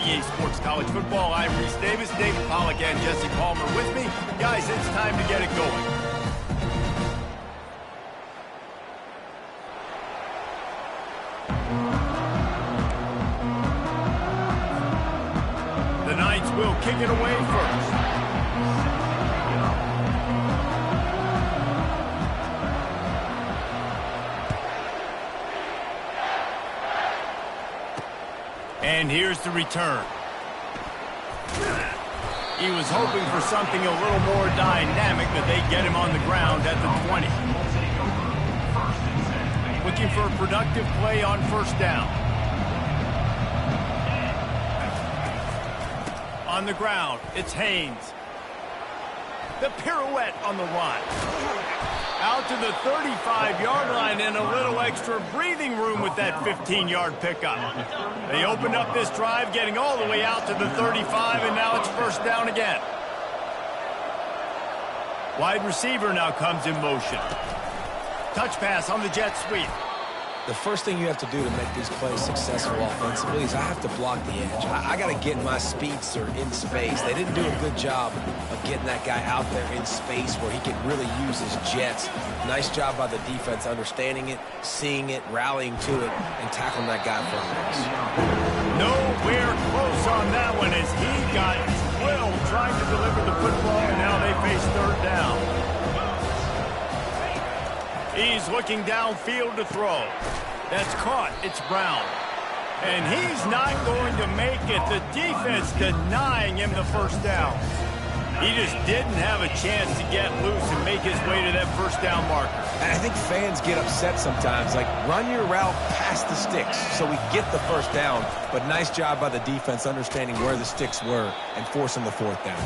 EA Sports College Football. I'm Reese Davis, David Pollack, and Jesse Palmer with me. Guys, it's time to get it going. The Knights will kick it away first. And here's the return. He was hoping for something a little more dynamic, but they get him on the ground at the 20. Looking for a productive play on first down. On the ground, it's Haynes. The pirouette on the run. Out to the 35-yard line and a little extra breathing room with that 15-yard pickup. They opened up this drive, getting all the way out to the 35, and now it's first down again. Wide receiver now comes in motion. Touch pass on the jet sweep. The first thing you have to do to make these plays successful offensively is I have to block the edge. I got to get my speedster in space. They didn't do a good job of getting that guy out there in space where he can really use his jets. Nice job by the defense understanding it, seeing it, rallying to it, and tackling that guy for a loss. Nowhere close on that one as he got drilled trying to deliver the football, and now they face third down. He's looking downfield to throw. That's caught. It's Brown. And he's not going to make it. The defense denying him the first down. He just didn't have a chance to get loose and make his way to that first down marker. And I think fans get upset sometimes. Like, run your route past the sticks so we get the first down. But nice job by the defense understanding where the sticks were and forcing the fourth down.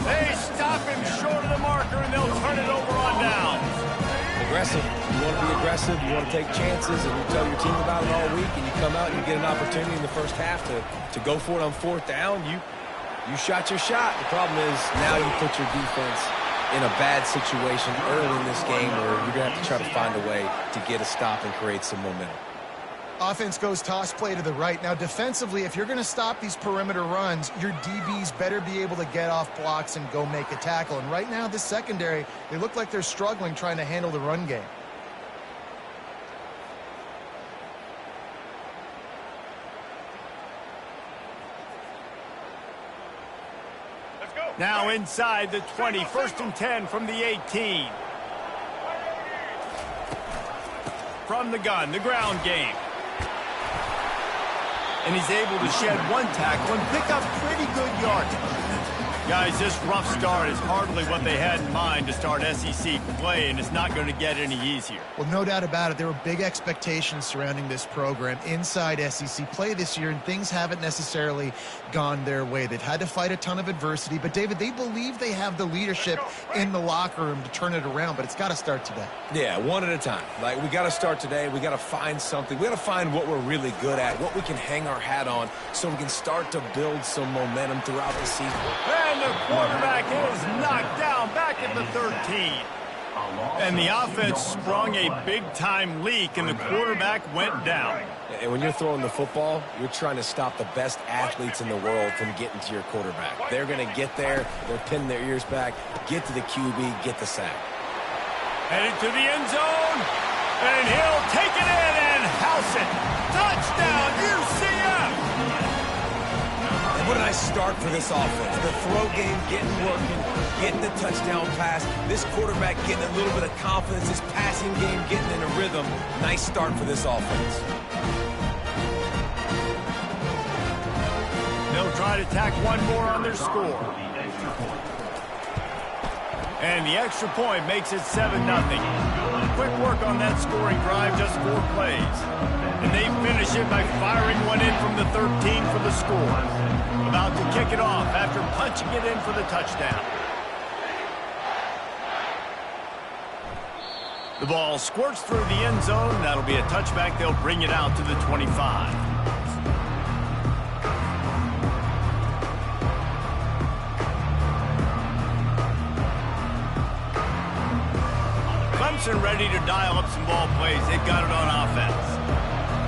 They stop him short of the marker, and they'll turn it over on downs. Aggressive. You want to be aggressive. You want to take chances, and you tell your team about it all week, and you come out and you get an opportunity in the first half to go for it on fourth down. You shot your shot. The problem is now you put your defense in a bad situation early in this game where you're going to have to try to find a way to get a stop and create some momentum. Offense goes toss play to the right. Now, defensively, if you're going to stop these perimeter runs, your DBs better be able to get off blocks and go make a tackle. And right now, this secondary, they look like they're struggling trying to handle the run game. Now inside the 20, 1st and 10 from the 18. From the gun, the ground game. And he's able to shed one tackle and pick up pretty good yardage. Guys, this rough start is hardly what they had in mind to start SEC play, and it's not going to get any easier. Well, no doubt about it. There were big expectations surrounding this program inside SEC play this year, and things haven't necessarily gone their way. They've had to fight a ton of adversity, but, David, they believe they have the leadership in the locker room to turn it around, but it's got to start today. Yeah, one at a time. Like, we got to start today. We got to find something. We got to find what we're really good at, what we can hang our hat on so we can start to build some momentum throughout the season. And the quarterback is knocked down back at the 13. And the offense sprung a big-time leak, and the quarterback went down. And when you're throwing the football, you're trying to stop the best athletes in the world from getting to your quarterback. They're going to get there. They're pinning their ears back, get to the QB, get the sack. Headed to the end zone, and he'll take it in and house it. Touchdown, UCF! What a nice start for this offense. The throw game getting working, getting the touchdown pass. This quarterback getting a little bit of confidence. This passing game getting in a rhythm. Nice start for this offense. They'll try to tack one more on their score. And the extra point makes it 7-0. Quick work on that scoring drive, just 4 plays. And they finish it by firing one in from the 13 for the score. About to kick it off after punching it in for the touchdown. The ball squirts through the end zone. That'll be a touchback. They'll bring it out to the 25. Clemson ready to dial up some ball plays. They've got it on offense.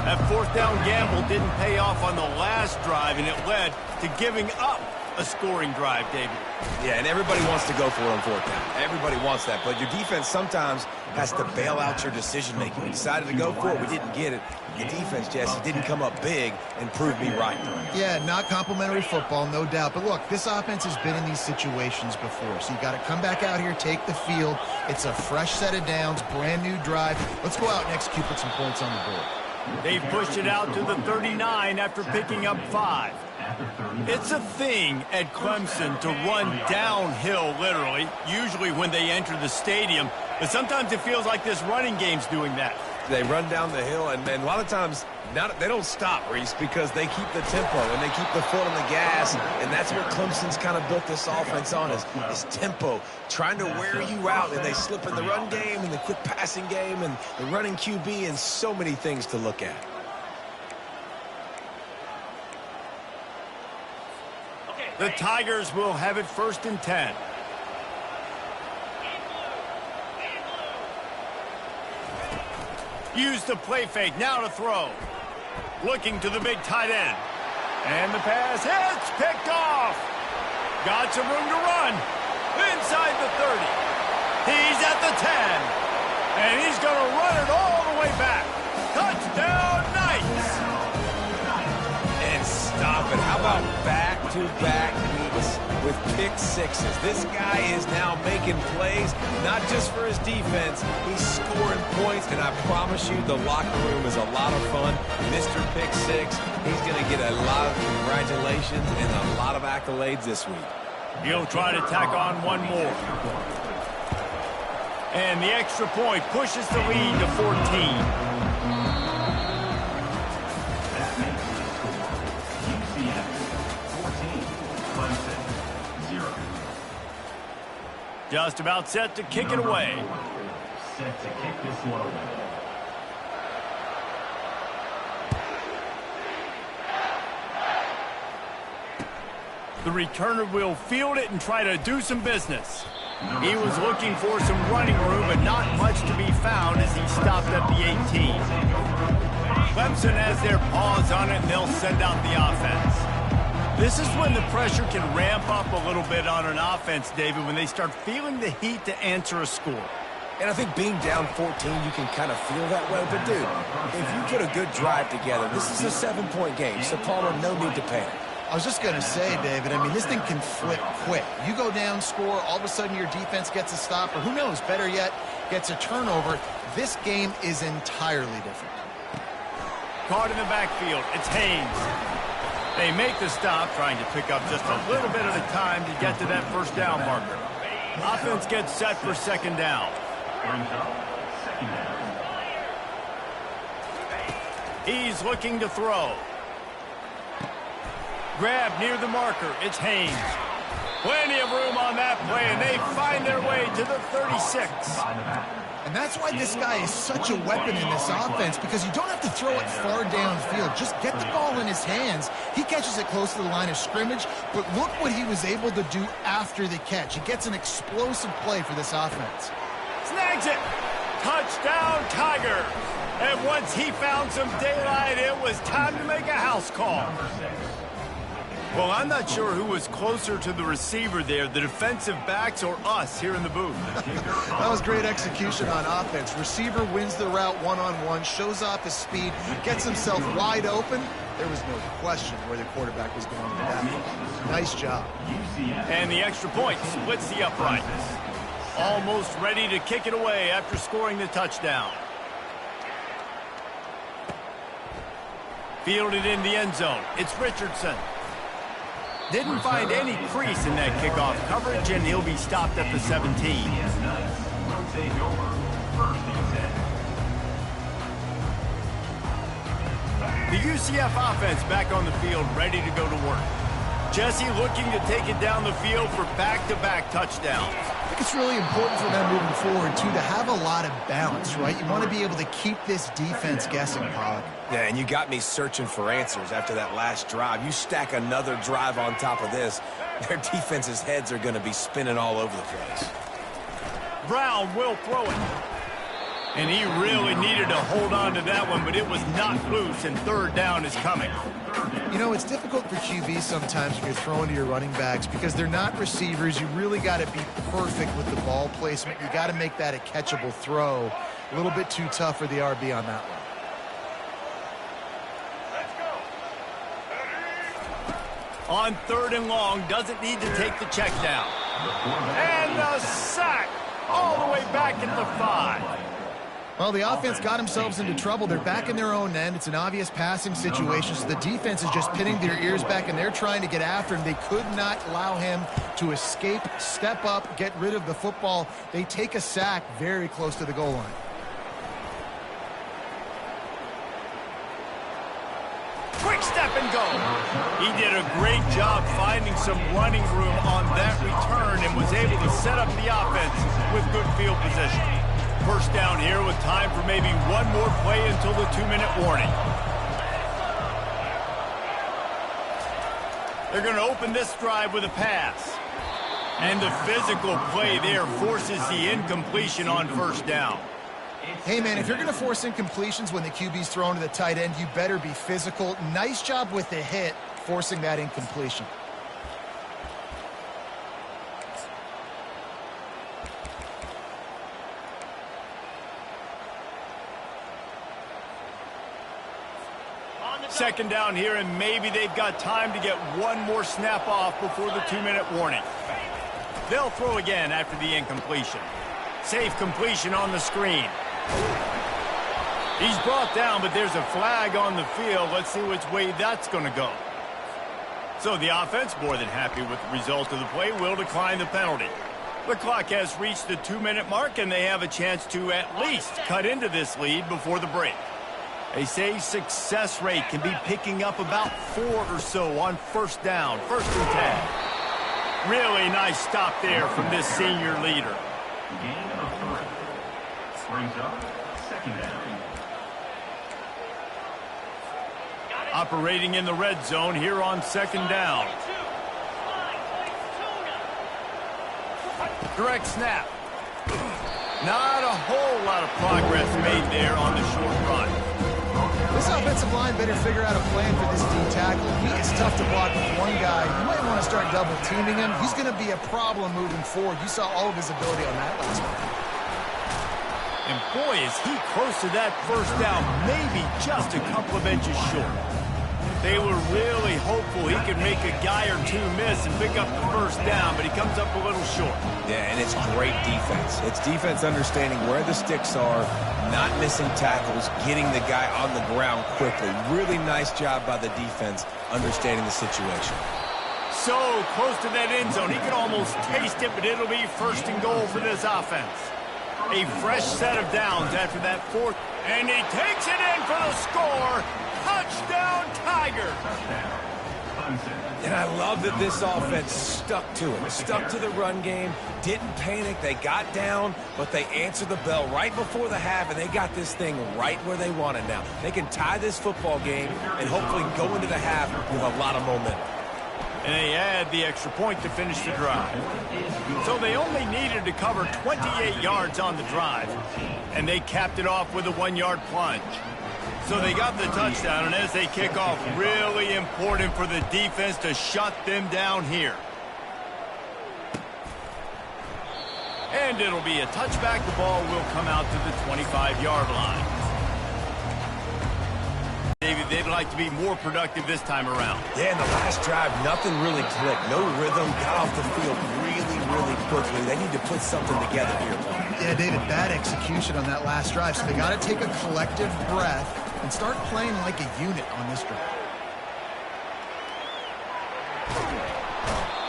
That fourth down gamble didn't pay off on the last drive, and it led to giving up a scoring drive, David. Yeah, and everybody wants to go for it on fourth down. Everybody wants that, but your defense sometimes has to bail out your decision-making. We decided to go for it. We didn't get it. The defense, Jesse, didn't come up big and prove me right. Yeah, not complimentary football, no doubt. But look, this offense has been in these situations before, so you got to come back out here, take the field. It's a fresh set of downs, brand new drive. Let's go out and execute, put some points on the board. They've pushed it out to the 39 after picking up 5. It's a thing at Clemson to run downhill, literally, usually when they enter the stadium. But sometimes it feels like this running game's doing that. They run down the hill, and a lot of times they don't stop, Reese, because they keep the tempo and they keep the foot on the gas, and that's what Clemson's kind of built this offense on is tempo, trying to wear you out, and they slip in the run game and the quick passing game and the running QB and so many things to look at. The Tigers will have it 1st and 10. Use the play fake, now to throw. Looking to the big tight end. And the pass hits, picked off. Got some room to run. Inside the 30. He's at the 10. And he's going to run it all the way back. Touchdown, Knights. And stop it. How about back-to-back weeks with pick sixes? This guy is now making plays, not just for his defense. He's scoring points, and I promise you the locker room is a lot of fun. Mr. Pick Six, he's going to get a lot of congratulations and a lot of accolades this week. He'll try to tack on one more. And the extra point pushes the lead to 14. Just about set to kick it away. Set to kick this one away. The returner will field it and try to do some business. He was looking for some running room, but not much to be found as he stopped at the 18. Clemson has their paws on it, and they'll send out the offense. This is when the pressure can ramp up a little bit on an offense, David, when they start feeling the heat to answer a score. And I think being down 14, you can kind of feel that way. But, dude, if you put a good drive together, this is a 7-point game. So, Palmer, no need to panic. I was just going to say, David, I mean, this thing can flip quick. You go down, score, all of a sudden your defense gets a stop, or who knows, better yet, gets a turnover. This game is entirely different. Caught in the backfield, it's Haynes. They make the stop, trying to pick up just a little bit at a time to get to that first down marker. Offense gets set for 2nd down. He's looking to throw. Grab near the marker. It's Haynes. Plenty of room on that play, and they find their way to the 36. And that's why this guy is such a weapon in this offense, because you don't have to throw it far downfield. Just get the ball in his hands. He catches it close to the line of scrimmage, but look what he was able to do after the catch. He gets an explosive play for this offense. Snags it. Touchdown, Tiger. And once he found some daylight, it was time to make a house call. Well, I'm not sure who was closer to the receiver there, the defensive backs or us here in the booth. That was great execution on offense. Receiver wins the route one-on-one, shows off his speed, gets himself wide open. There was no question where the quarterback was going with that. Nice job. And the extra point splits the uprights. Almost ready to kick it away after scoring the touchdown. Fielded in the end zone. It's Richardson. Didn't find any crease in that kickoff coverage, and he'll be stopped at the 17. The UCF offense back on the field, ready to go to work. Jesse looking to take it down the field for back-to-back touchdowns. I think it's really important for them moving forward, too, to have a lot of balance, right? You want to be able to keep this defense guessing, Pog. Yeah, and you got me searching for answers after that last drive. You stack another drive on top of this, their defense's heads are going to be spinning all over the place. Brown will throw it. And he really needed to hold on to that one, but it was not loose, and third down is coming. You know, it's difficult for QBs sometimes when you're throwing to your running backs because they're not receivers. You really got to be perfect with the ball placement. You got to make that a catchable throw. A little bit too tough for the RB on that one. On third and long, doesn't need to take the check down. And a sack all the way back at the 5. Well, the offense got themselves into trouble. They're back in their own end. It's an obvious passing situation, so the defense is just pinning their ears back, and they're trying to get after him. They could not allow him to escape, step up, get rid of the football. They take a sack very close to the goal line. Quick step and go. He did a great job finding some running room on that return and was able to set up the offense with good field position. First down here with time for maybe one more play until the 2-minute warning. They're going to open this drive with a pass. And the physical play there forces the incompletion on first down. Hey, man, if you're going to force incompletions when the QB's thrown to the tight end, you better be physical. Nice job with the hit, forcing that incompletion. Second down here, and maybe they've got time to get one more snap off before the 2-minute warning. They'll throw again after the incompletion. Safe completion on the screen. He's brought down, but there's a flag on the field. Let's see which way that's going to go. So the offense, more than happy with the result of the play, will decline the penalty. The clock has reached the 2-minute mark, and they have a chance to at least cut into this lead before the break. They say success rate can be picking up about 4 or so on first down, 1st and 10. Really nice stop there from this senior leader. Gain of 3. Brings up 2nd down. Operating in the red zone here on 2nd down. Direct snap. Not a whole lot of progress made there on the short run. This offensive line better figure out a plan for this D tackle. He is tough to block with one guy. You might want to start double teaming him. He's going to be a problem moving forward. You saw all of his ability on that last one. And boy, is he close to that first down, maybe just a couple of inches short. They were really hopeful he could make a guy or two miss and pick up the first down, but he comes up a little short. Yeah, and it's great defense. It's defense understanding where the sticks are, not missing tackles, getting the guy on the ground quickly. Really nice job by the defense understanding the situation. So close to that end zone. He could almost taste it, but it'll be 1st and goal for this offense. A fresh set of downs after that 4th. And he takes it in for the score. Touchdown, Tigers. And I love that this offense stuck to it, stuck to the run game, didn't panic. They got down, but they answered the bell right before the half, and they got this thing right where they want it now. They can tie this football game and hopefully go into the half with a lot of momentum. And they add the extra point to finish the drive. So they only needed to cover 28 yards on the drive, and they capped it off with a 1-yard plunge. So they got the touchdown, and as they kick off, really important for the defense to shut them down here. And it'll be a touchback. The ball will come out to the 25-yard line. David, they'd like to be more productive this time around. Yeah, in the last drive, nothing really clicked. No rhythm, got off the field really quickly. They need to put something together here. Yeah, David, bad execution on that last drive, so they got to take a collective breath and start playing like a unit on this drive.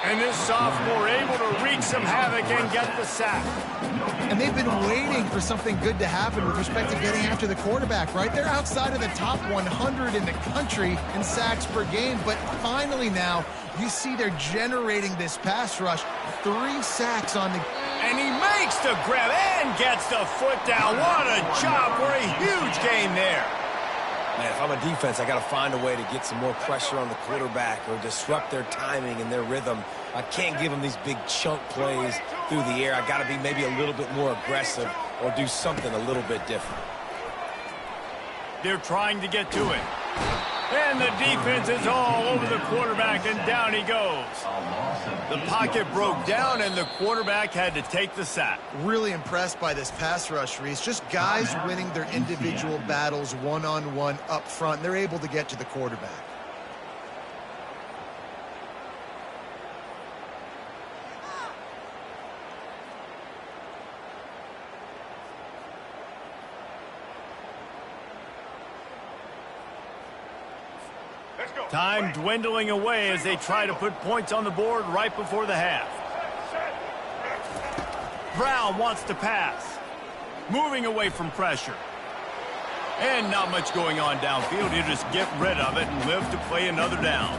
And this sophomore able to wreak some havoc and get the sack. And they've been waiting for something good to happen with respect to getting after the quarterback, right? They're outside of the top 100 in the country in sacks per game, but finally now you see they're generating this pass rush. 3 sacks on the... And he makes the grab and gets the foot down. What a job for a huge gain there. Man, if I'm a defense, I got to find a way to get some more pressure on the quarterback or disrupt their timing and their rhythm. I can't give them these big chunk plays through the air. I got to be maybe a little bit more aggressive or do something a little bit different. They're trying to get to it. And the defense is all over the quarterback, and down he goes. The pocket broke down, and the quarterback had to take the sack. Really impressed by this pass rush, Reese. Just guys winning their individual battles one-on-one up front. They're able to get to the quarterback. Time dwindling away as they try to put points on the board right before the half. Brown wants to pass. Moving away from pressure. And not much going on downfield. He'll just get rid of it and live to play another down.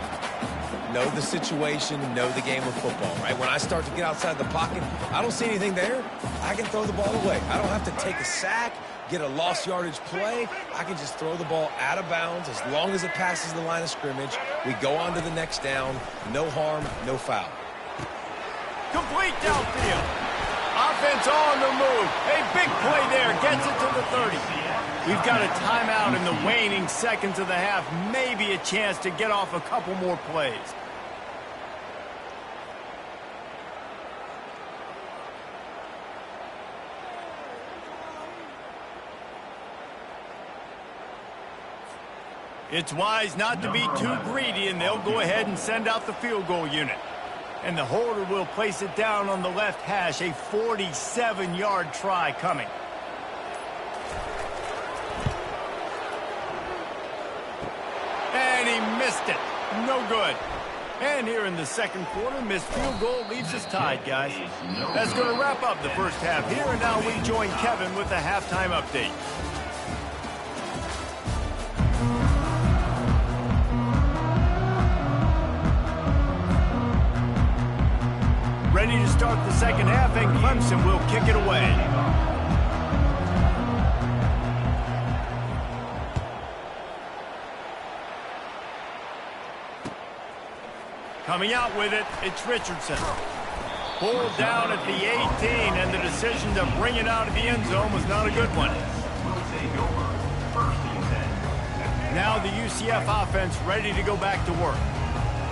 Know the situation, know the game of football, right? When I start to get outside the pocket, I don't see anything there. I can throw the ball away. I don't have to take a sack, get a lost yardage play. I can just throw the ball out of bounds as long as it passes the line of scrimmage. We go on to the next down. No harm, no foul. Complete downfield. Offense on the move. A big play there. Gets it to the 30. We've got a timeout in the waning seconds of the half. Maybe a chance to get off a couple more plays. It's wise not to be too greedy, and they'll go ahead and send out the field goal unit. And the holder will place it down on the left hash, a 47-yard try coming. And he missed it. No good. And here in the second quarter, missed field goal leaves us tied, guys. That's going to wrap up the first half here, and now we join Kevin with the halftime update. Ready to start the second half, and Clemson will kick it away. Coming out with it, it's Richardson. Pulled down at the 18, and the decision to bring it out of the end zone was not a good one. Now the UCF offense ready to go back to work.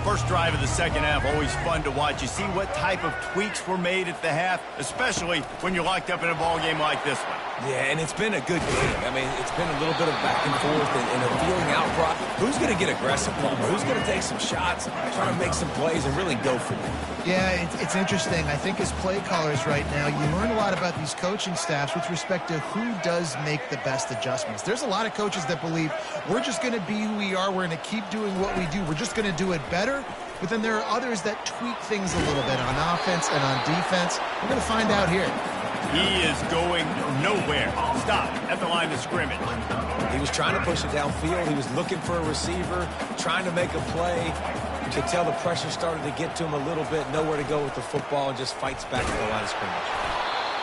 First drive of the second half, always fun to watch. You see what type of tweaks were made at the half, especially when you're locked up in a ball game like this one. Yeah, and it's been a good game. I mean, it's been a little bit of back and forth and a feeling out process. Who's going to get aggressive, Palmer? Who's going to take some shots, try to make some plays, and really go for it? Yeah, it's interesting. I think as play callers right now, you learn a lot about these coaching staffs with respect to who does make the best adjustments. There's a lot of coaches that believe we're just going to be who we are. We're going to keep doing what we do. We're just going to do it better. But then there are others that tweak things a little bit on offense and on defense. We're going to find out here. He is going nowhere. Stop at the line of scrimmage. He was trying to push it downfield. He was looking for a receiver, trying to make a play. You could tell the pressure started to get to him a little bit. Nowhere to go with the football, and just fights back to the line of scrimmage.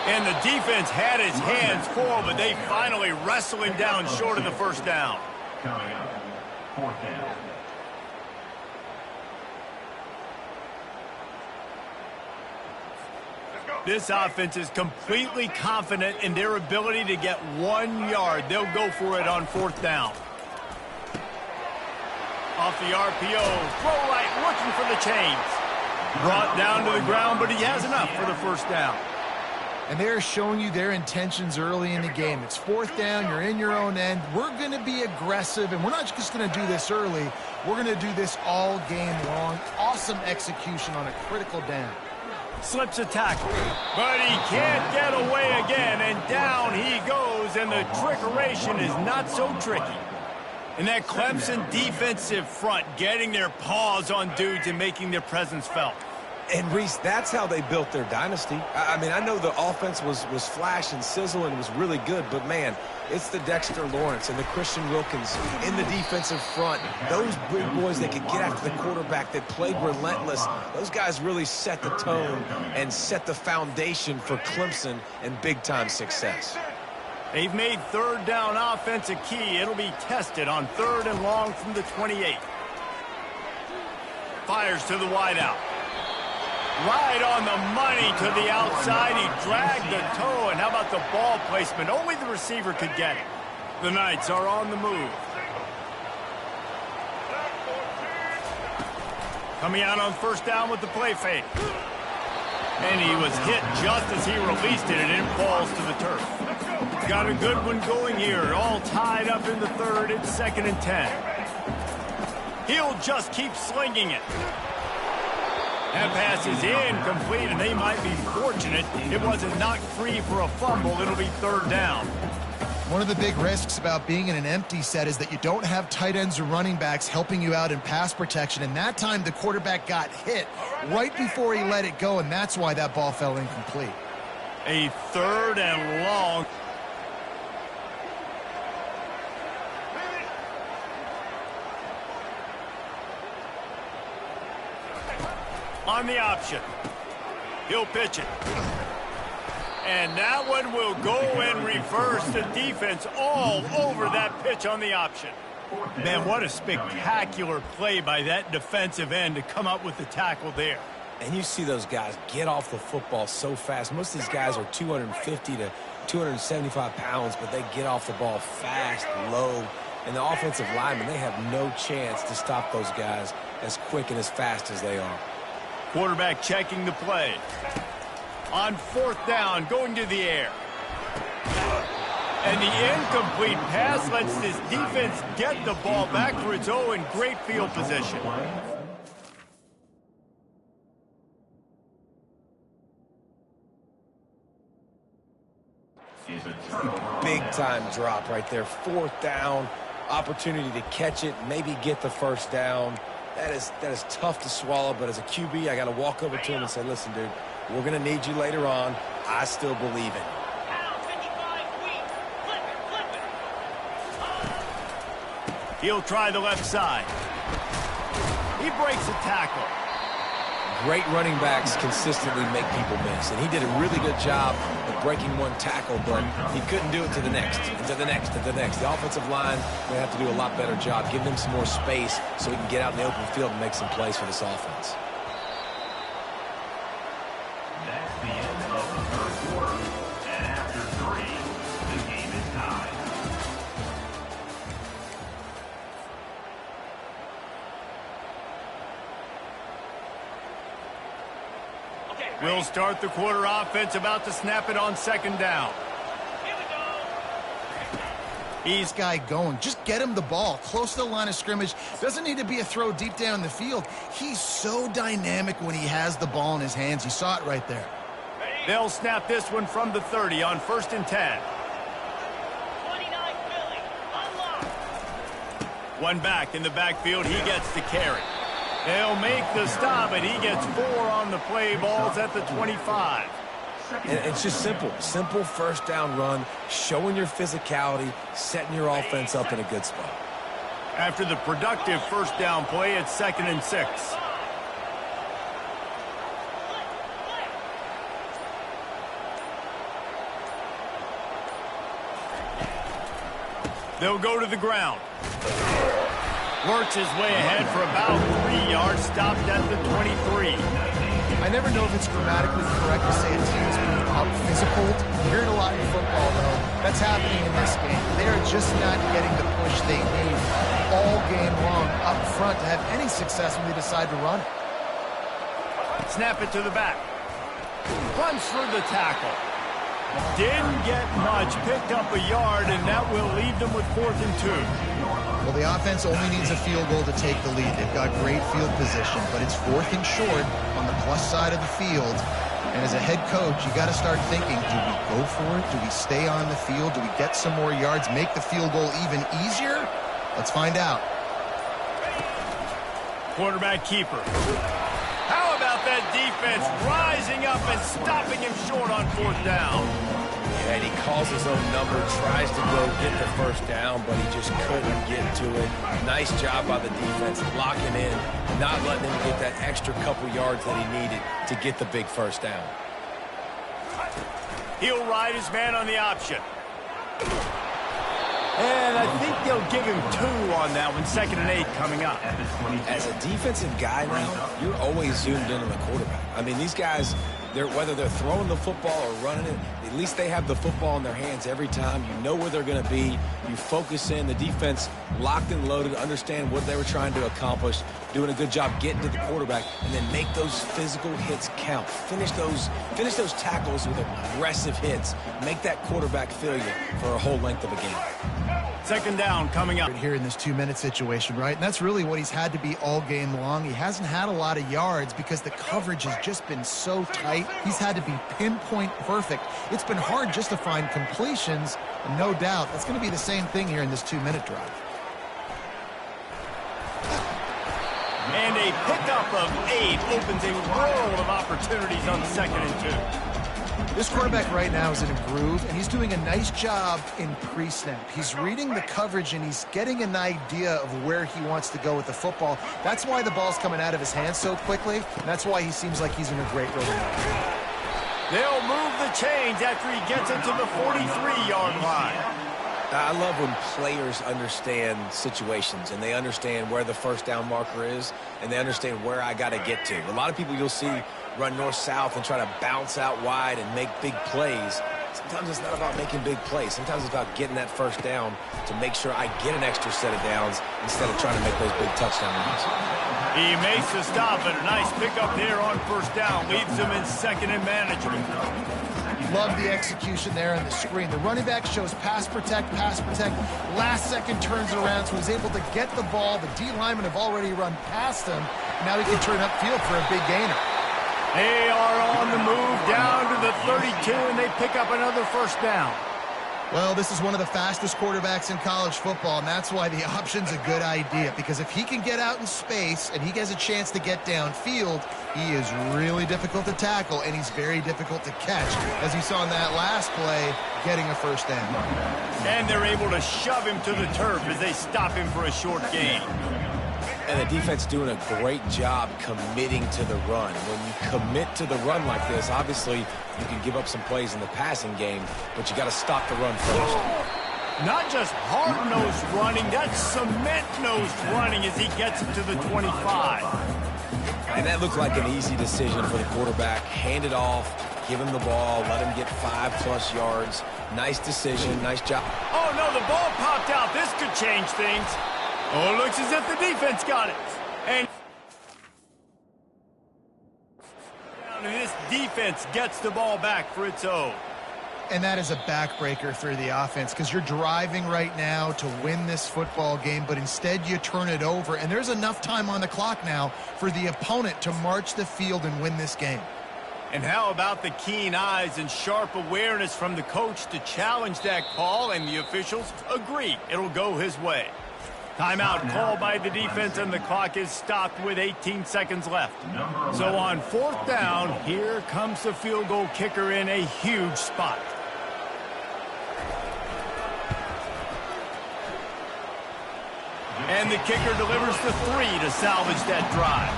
And the defense had his hands full, but they finally wrestle him down short of the first down. Coming up, fourth down. This offense is completely confident in their ability to get 1 yard. They'll go for it on fourth down. Off the RPO, throw right, looking for the chains. Brought down to the ground, but he has enough for the first down. And they're showing you their intentions early in the game. It's fourth down, you're in your own end. We're going to be aggressive, and we're not just going to do this early. We're going to do this all game long. Awesome execution on a critical down. Slips a tackle, but he can't get away again, and down he goes, and the trickeration is not so tricky. And that Clemson defensive front getting their paws on dudes and making their presence felt. And, Reese, that's how they built their dynasty. I mean, I know the offense was flash and sizzle and was really good, but, man, it's the Dexter Lawrence and the Christian Wilkins in the defensive front. Those big boys that could get after the quarterback, that played relentless. Those guys really set the tone and set the foundation for Clemson and big-time success. They've made third down offense a key. It'll be tested on third and long from the 28. Fires to the wideout. Right on the money to the outside. He dragged the toe, and how about the ball placement? Only the receiver could get it. The Knights are on the move. Coming out on first down with the play fake. And he was hit just as he released it, and it falls to the turf. Got a good one going here. All tied up in the third. It's 2nd and 10. He'll just keep slinging it. That pass is incomplete, and they might be fortunate it wasn't knocked free for a fumble. It'll be 3rd down. One of the big risks about being in an empty set is that you don't have tight ends or running backs helping you out in pass protection. And that time the quarterback got hit right before he let it go, and that's why that ball fell incomplete. A 3rd and long. On the option. He'll pitch it. And that one will go in reverse. The defense all over that pitch on the option. Man, what a spectacular play by that defensive end to come up with the tackle there. And you see those guys get off the football so fast. Most of these guys are 250 to 275 pounds, but they get off the ball fast, low. And the offensive linemen, they have no chance to stop those guys as quick and as fast as they are. Quarterback checking the play. On 4th down, going to the air. And the incomplete pass lets this defense get the ball back for its own great field position. Big time drop right there. 4th down, opportunity to catch it, maybe get the 1st down. That is tough to swallow, but as a QB, I got to walk over to him and say, listen, dude, we're going to need you later on. I still believe it. He'll try the left side. He breaks a tackle. Great running backs consistently make people miss, and he did a really good job of breaking one tackle, but he couldn't do it to the next, and to the next, and to the next. The offensive line will have to do a lot better job, give them some more space so he can get out in the open field and make some plays for this offense. That's the end of the 3rd quarter. And after 3, the game is tied. We'll start the quarter offense, about to snap it on 2nd down. Here we go. He's guy going. Just get him the ball. Close to the line of scrimmage. Doesn't need to be a throw deep down the field. He's so dynamic when he has the ball in his hands. You saw it right there. They'll snap this one from the 30 on 1st and 10. 29 Philly, unlocked. One back in the backfield. He gets the carry. They'll make the stop, and he gets 4 on the play. Ball's at the 25. And it's just simple 1st down run, showing your physicality, setting your offense up in a good spot. After the productive 1st down play, it's 2nd and 6. They'll go to the ground. Works his way ahead for about 3 yards, stopped at the 23. I never know if it's grammatically correct to say a team is being out-physical. You hear it a lot in football, though. That's happening in this game. They are just not getting the push they need all game long up front to have any success when they decide to run it. Snap it to the back. Runs for the tackle. Didn't get much, picked up a yard, and that will leave them with 4th and 2. Well, the offense only needs a field goal to take the lead. They've got great field position, but it's 4th and short on the plus side of the field. And as a head coach, you got to start thinking, do we go for it? Do we stay on the field? Do we get some more yards, make the field goal even easier? Let's find out. Quarterback keeper. How about that defense rising up and stopping him short on 4th down? Yeah, and he calls his own number, tries to go get the 1st down, but he just couldn't get to it. Nice job by the defense, locking in, not letting him get that extra couple yards that he needed to get the big 1st down. He'll ride his man on the option. And I think they'll give him 2 on that one, 2nd and 8 coming up. As a defensive guy now, you're always zoomed in on the quarterback. I mean, these guys, whether they're throwing the football or running it, at least they have the football in their hands every time. You know where they're going to be. You focus in. The defense locked and loaded, understand what they were trying to accomplish, doing a good job getting to the quarterback, and then make those physical hits count. Finish those tackles with aggressive hits. Make that quarterback feel you for a whole length of a game. 2nd down coming up. Here in this 2-minute situation, right? And that's really what he's had to be all game long. He hasn't had a lot of yards because the coverage has just been so tight. He's had to be pinpoint perfect. It's been hard just to find completions, and no doubt that's going to be the same thing here in this 2-minute drive. And a pickup of 8 opens a world of opportunities on 2nd and 2. This quarterback right now is in a groove, and he's doing a nice job in pre-snap. He's reading the coverage, and he's getting an idea of where he wants to go with the football. That's why the ball's coming out of his hands so quickly, and that's why he seems like he's in a great rhythm. They'll move the chains after he gets it to the 43-yard line. I love when players understand situations and they understand where the 1st down marker is and they understand where I got to get to. A lot of people you'll see run north-south and try to bounce out wide and make big plays. Sometimes it's not about making big plays. Sometimes it's about getting that 1st down to make sure I get an extra set of downs instead of trying to make those big touchdown runs. He makes the stop, and a nice pickup there on 1st down. Leaves him in 2nd and management. Love the execution there on the screen. The running back shows pass protect, last second turns it around, so he's able to get the ball. The D linemen have already run past him. Now he can turn upfield for a big gainer. They are on the move down to the 32, and they pick up another 1st down. Well, this is one of the fastest quarterbacks in college football, and that's why the option's a good idea, because if he can get out in space and he gets a chance to get downfield, he is really difficult to tackle, and he's very difficult to catch, as you saw in that last play, getting a 1st down. And they're able to shove him to the turf as they stop him for a short gain. And the defense doing a great job committing to the run. When you commit to the run like this, obviously you can give up some plays in the passing game, but you got to stop the run first. Not just hard-nosed running, that's cement-nosed running as he gets it to the 25. And that looked like an easy decision for the quarterback. Hand it off, give him the ball, let him get 5+ yards. Nice decision, nice job. Oh, no, the ball popped out. This could change things. Oh, it looks as if the defense got it. And this defense gets the ball back for its own. And that is a backbreaker for the offense, because you're driving right now to win this football game, but instead you turn it over, and there's enough time on the clock now for the opponent to march the field and win this game. And how about the keen eyes and sharp awareness from the coach to challenge that call, and the officials agree it'll go his way. Timeout called by the defense, and the clock is stopped with 18 seconds left. So on 4th down, here comes the field goal kicker in a huge spot. And the kicker delivers the 3 to salvage that drive.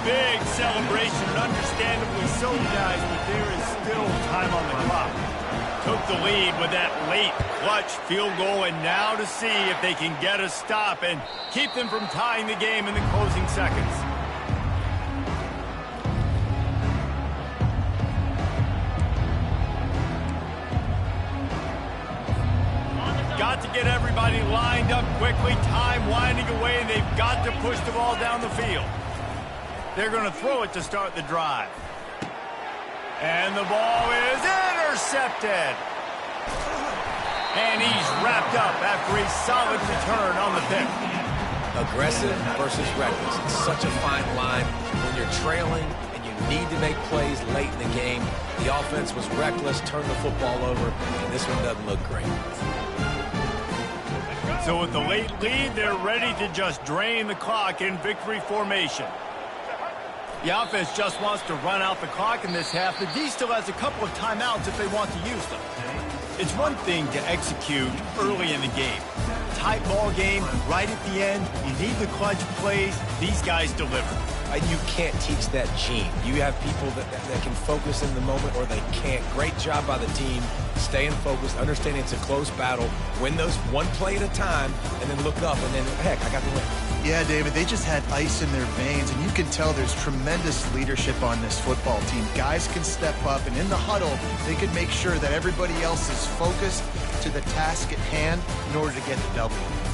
Big celebration, understandably so, guys, but there is still time on the clock. Took the lead with that late clutch field goal, and now to see if they can get a stop and keep them from tying the game in the closing seconds. Got to get everybody lined up quickly, time winding away, and they've got to push the ball down the field. They're going to throw it to start the drive. And the ball is intercepted. And he's wrapped up after a solid return on the pick. Aggressive versus reckless. It's such a fine line when you're trailing and you need to make plays late in the game. The offense was reckless, turned the football over, and this one doesn't look great. So with the late lead, they're ready to just drain the clock in victory formation. The offense just wants to run out the clock in this half. The D still has a couple of timeouts if they want to use them. It's one thing to execute early in the game. tight ball game, right at the end, you need the clutch plays. These guys deliver. You can't teach that gene. You have people that can focus in the moment or they can't. Great job by the team, staying focused, understanding it's a close battle, win those one play at a time, and then look up, and then, heck, I got the win. Yeah, David, they just had ice in their veins, and you can tell there's tremendous leadership on this football team. Guys can step up, and in the huddle, they can make sure that everybody else is focused to the task at hand in order to get the W.